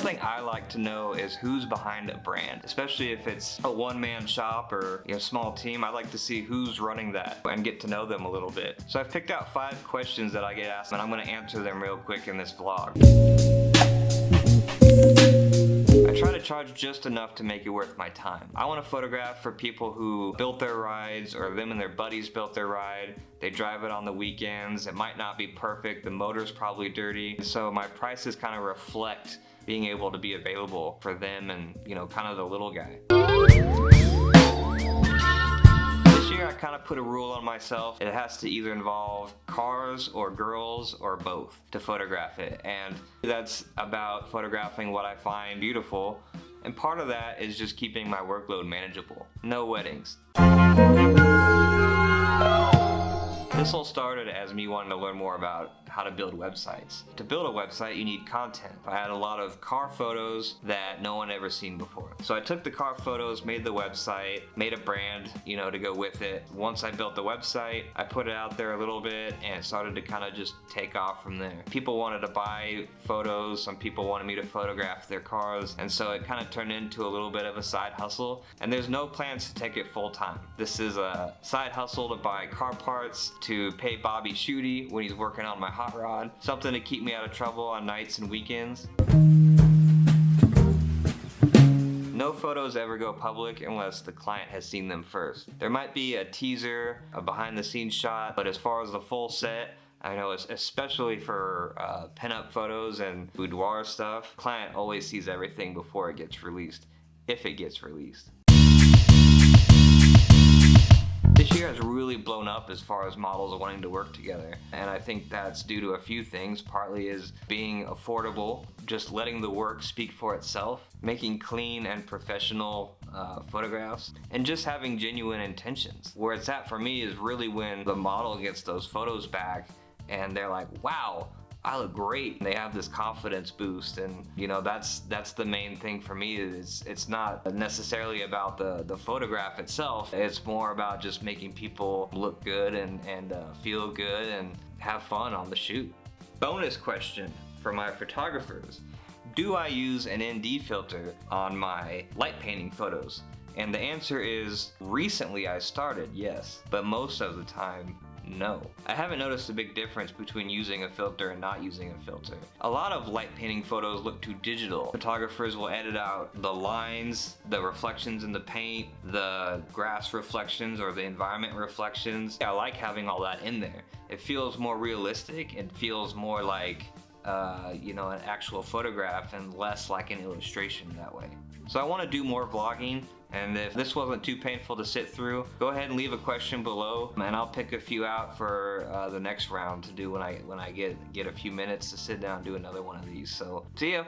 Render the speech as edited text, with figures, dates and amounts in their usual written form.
Something I like to know is who's behind a brand, especially if it's a one-man shop or small team. I like to see who's running that and get to know them a little bit. So I've picked out 5 questions that I get asked, and I'm going to answer them real quick in this vlog. I try to charge just enough to make it worth my time. I want to photograph for people who built their rides, or them and their buddies built their ride. They drive it on the weekends. It might not be perfect. The motor's probably dirty. So my prices kind of reflect being able to be available for them and, kind of the little guy. This year I kind of put a rule on myself. It has to either involve cars or girls or both to photograph it. And that's about photographing what I find beautiful. And part of that is just keeping my workload manageable. No weddings. This all started as me wanting to learn more about how to build websites. To build a website, you need content. I had a lot of car photos that no one ever seen before. So I took the car photos, made the website, made a brand, to go with it. Once I built the website, I put it out there a little bit and it started to kind of just take off from there. People wanted to buy photos, some people wanted me to photograph their cars, and so it kind of turned into a little bit of a side hustle. And there's no plans to take it full time. This is a side hustle to buy car parts, to pay Bobby Shooty when he's working on my hot rod, something to keep me out of trouble on nights and weekends. No photos ever go public unless the client has seen them first. There might be a teaser, a behind the scenes shot, but as far as the full set, I know especially for pinup photos and boudoir stuff, client always sees everything before it gets released, if it gets released. This year has really blown up as far as models wanting to work together, and I think that's due to a few things. Partly is being affordable, just letting the work speak for itself, making clean and professional photographs, and just having genuine intentions. Where it's at for me is really when the model gets those photos back and they're like, wow, I look great. They have this confidence boost, and that's the main thing for me. Is it's not necessarily about the photograph itself. It's more about just making people look good and feel good and have fun on the shoot. Bonus question for my photographers: do I use an ND filter on my light painting photos? And the answer is, recently I started, yes, but most of the time, no. I haven't noticed a big difference between using a filter and not using a filter. A lot of light painting photos look too digital. Photographers will edit out the lines, the reflections in the paint, the grass reflections or the environment reflections. I like having all that in there. It feels more realistic. It feels more like an actual photograph and less like an illustration that way. So I want to do more vlogging, and if this wasn't too painful to sit through, go ahead and leave a question below, and I'll pick a few out for the next round to do when I get a few minutes to sit down and do another one of these. So see ya!